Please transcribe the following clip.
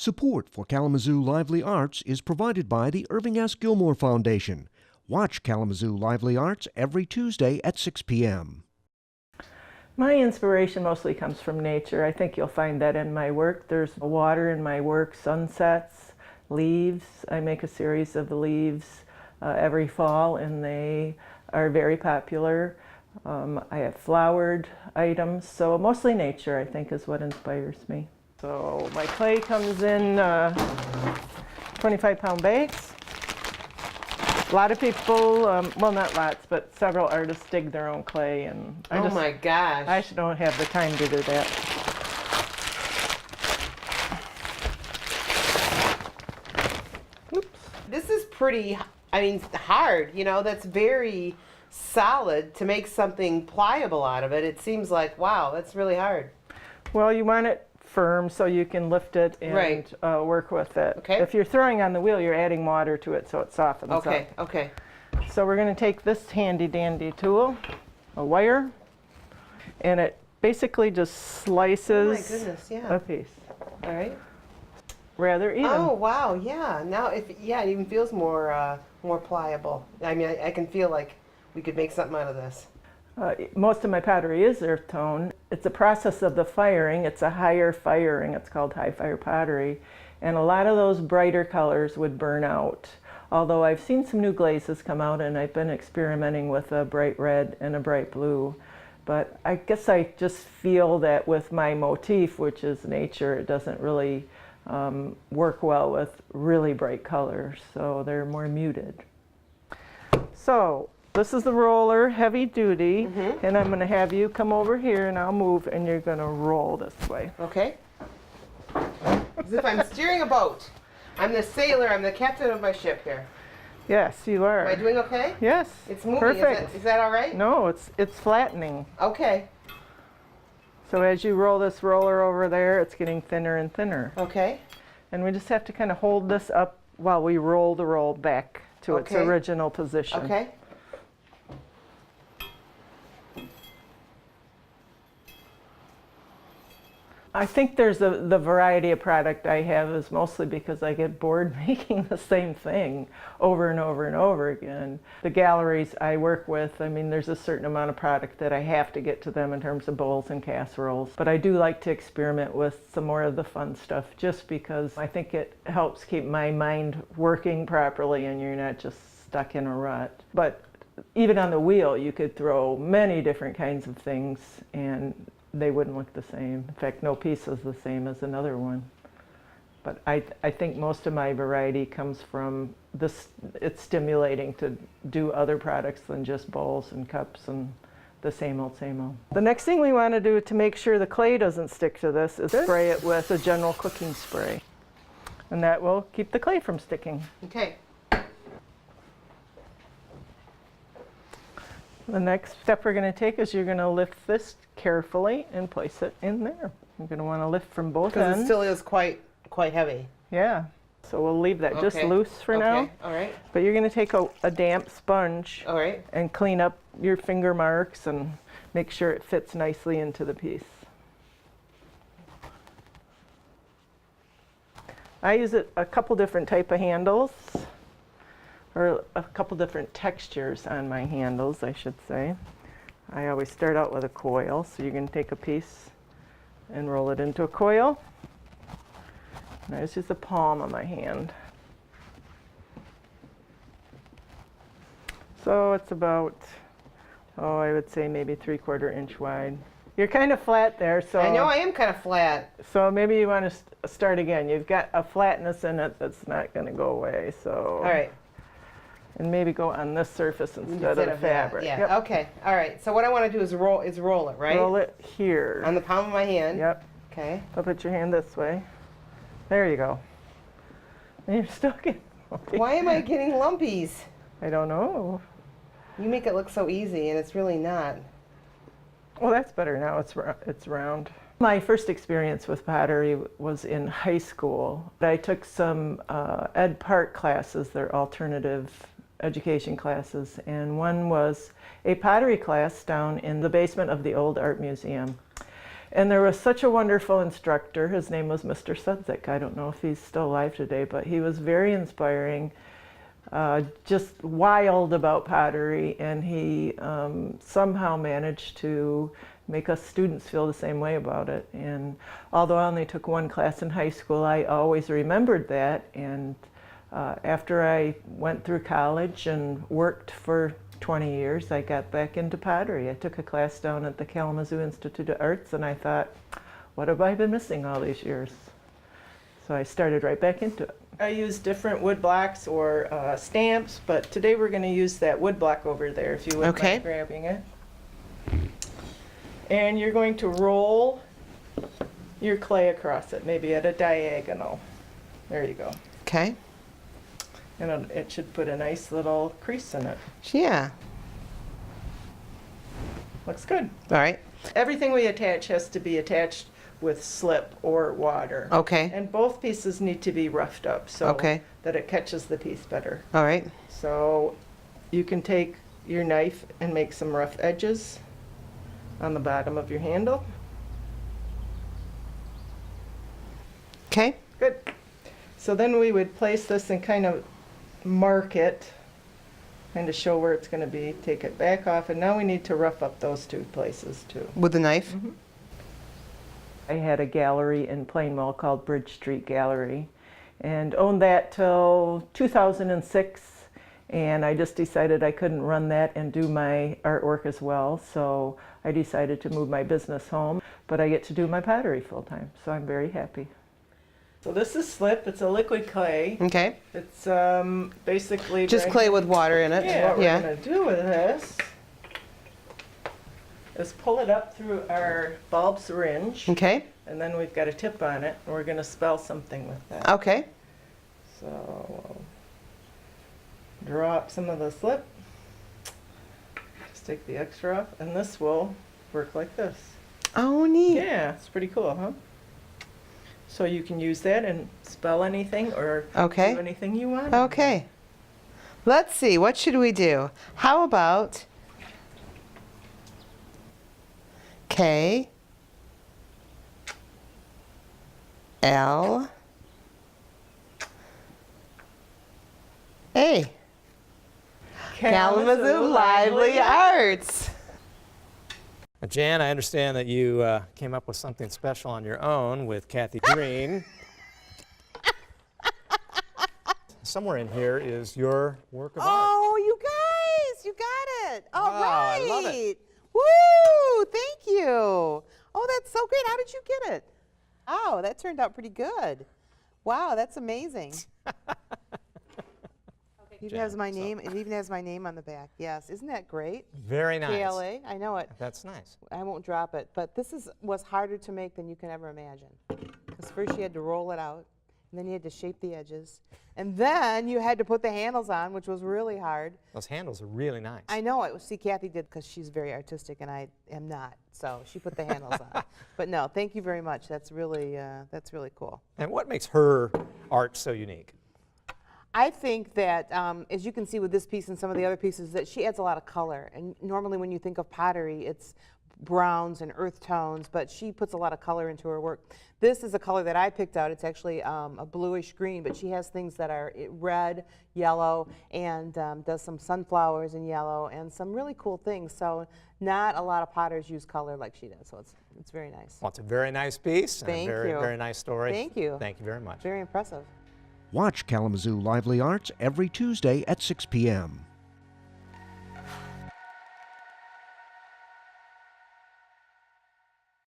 Support for Kalamazoo Lively Arts is provided by the Irving S. Gilmore Foundation. Watch Kalamazoo Lively Arts every Tuesday at 6 p.m. My inspiration mostly comes from nature. I think you'll find that in my work. There's water in my work, sunsets, leaves. I make a series of leaves every fall, and they are very popular. I have flowered items, so mostly nature, I think, is what inspires me. So my clay comes in 25-pound bags. A lot of people, well, not lots, but several artists dig their own clay, and my gosh, I just don't have the time to do that. Oops. This is pretty, hard, that's very solid to make something pliable out of it. It seems like, wow, that's really hard. Well, you want it firm so you can lift it and work with it. Okay. If you're throwing on the wheel, you're adding water to it so it softens up. Okay. So we're going to take this handy dandy tool, a wire, and it basically just slices a piece. All right. Rather even. Oh wow, yeah. Now it even feels more pliable. I can feel like we could make something out of this. Most of my pottery is earth tone. It's a process of the firing. It's a higher firing. It's called high fire pottery. And a lot of those brighter colors would burn out. Although I've seen some new glazes come out, and I've been experimenting with a bright red and a bright blue. But I guess I just feel that with my motif, which is nature, it doesn't really work well with really bright colors. So they're more muted. So this is the roller, heavy duty, and I'm going to have you come over here, and I'll move, and you're going to roll this way. Okay. As if I'm steering a boat. I'm the sailor, I'm the captain of my ship here. Yes, you are. Am I doing okay? Yes. It's moving. Perfect. Is that all right? No, it's flattening. Okay. So as you roll this roller over there, it's getting thinner and thinner. Okay. And we just have to kind of hold this up while we roll the roll back to its original position. Okay. I think there's the variety of product I have is mostly because I get bored making the same thing over and over and over again. The galleries I work with, there's a certain amount of product that I have to get to them in terms of bowls and casseroles. But I do like to experiment with some more of the fun stuff just because I think it helps keep my mind working properly and you're not just stuck in a rut. But even on the wheel, you could throw many different kinds of things and they wouldn't look the same. In fact, no piece is the same as another one. But I think most of my variety comes from this. It's stimulating to do other products than just bowls and cups and the same old, same old. The next thing we want to do to make sure the clay doesn't stick to this is spray it with a general cooking spray. And that will keep the clay from sticking. Okay. The next step we're going to take is you're going to lift this carefully and place it in there. You're going to want to lift from both ends. Because it still is quite heavy. Yeah. So we'll leave that just loose for now. All right. But you're going to take a damp sponge and clean up your finger marks and make sure it fits nicely into the piece. I use a couple different type of handles, or a couple different textures on my handles, I should say. I always start out with a coil, so you can take a piece and roll it into a coil. And I just use the palm of my hand. So it's about, I would say maybe 3/4 inch wide. You're kind of flat there, so. I know I am kind of flat. So maybe you want to start again. You've got a flatness in it that's not going to go away, so. All right. And maybe go on this surface instead of the fabric. Yeah. Yep. Okay. All right. So what I want to do is roll it, right? Roll it here. On the palm of my hand. Yep. Okay. So put your hand this way. There you go. And you're still getting lumpy. Why am I getting lumpies? I don't know. You make it look so easy, and it's really not. Well, that's better now. It's round. My first experience with pottery was in high school. I took some Ed Park classes. They're alternative education classes, and one was a pottery class down in the basement of the old art museum. And there was such a wonderful instructor. His name was Mr. Sudzik. I don't know if he's still alive today, but he was very inspiring, just wild about pottery, and he somehow managed to make us students feel the same way about it. And although I only took one class in high school, I always remembered that. And after I went through college and worked for 20 years, I got back into pottery. I took a class down at the Kalamazoo Institute of Arts, and I thought, what have I been missing all these years? So I started right back into it. I use different wood blocks or stamps, but today we're going to use that wood block over there, if you wouldn't mind grabbing it. And you're going to roll your clay across it, maybe at a diagonal. There you go. Okay. And it should put a nice little crease in it. Yeah. Looks good. All right. Everything we attach has to be attached with slip or water. Okay. And both pieces need to be roughed up so that it catches the piece better. All right. So you can take your knife and make some rough edges on the bottom of your handle. Okay. Good. So then we would place this and kind of mark it, kind of show where it's going to be, take it back off, and now we need to rough up those two places too. With the knife? Mm-hmm. I had a gallery in Plainwell called Bridge Street Gallery and owned that till 2006, and I just decided I couldn't run that and do my artwork as well, so I decided to move my business home, but I get to do my pottery full time, so I'm very happy. So this is slip. It's a liquid clay. Okay. It's basically just clay with water in it. Yeah. What we're going to do with this is pull it up through our bulb syringe. Okay. And then we've got a tip on it, and we're going to spell something with that. Okay. So we'll draw up some of the slip. Just take the extra off, and this will work like this. Oh, neat. Yeah, it's pretty cool, huh? So you can use that and spell anything or do anything you want. Okay. Let's see, what should we do? How about K L A Kalamazoo Lively Arts. Jan, I understand that you came up with something special on your own with Cathy Green. Somewhere in here is your work of art. Oh, you guys, you got it. All right. I love it. Woo, thank you. Oh, that's so great. How did you get it? Oh, that turned out pretty good. Wow, that's amazing. It even has my name. It even has my name on the back. Yes, isn't that great? Very nice. KLA. I know it. That's nice. I won't drop it. But this was harder to make than you can ever imagine. Because first you had to roll it out, and then you had to shape the edges, and then you had to put the handles on, which was really hard. Those handles are really nice. I know it. See, Cathy did because she's very artistic, and I am not. So she put the handles on. But no, thank you very much. That's really cool. And what makes her art so unique? I think that, as you can see with this piece and some of the other pieces, that she adds a lot of color. And normally when you think of pottery, it's browns and earth tones, but she puts a lot of color into her work. This is a color that I picked out. It's actually a bluish green, but she has things that are red, yellow, and does some sunflowers in yellow and some really cool things. So not a lot of potters use color like she does, so it's very nice. Well, it's a very nice piece. Thank and a very, you. very nice story. Thank you. Thank you very much. Very impressive. Watch Kalamazoo Lively Arts every Tuesday at 6 p.m.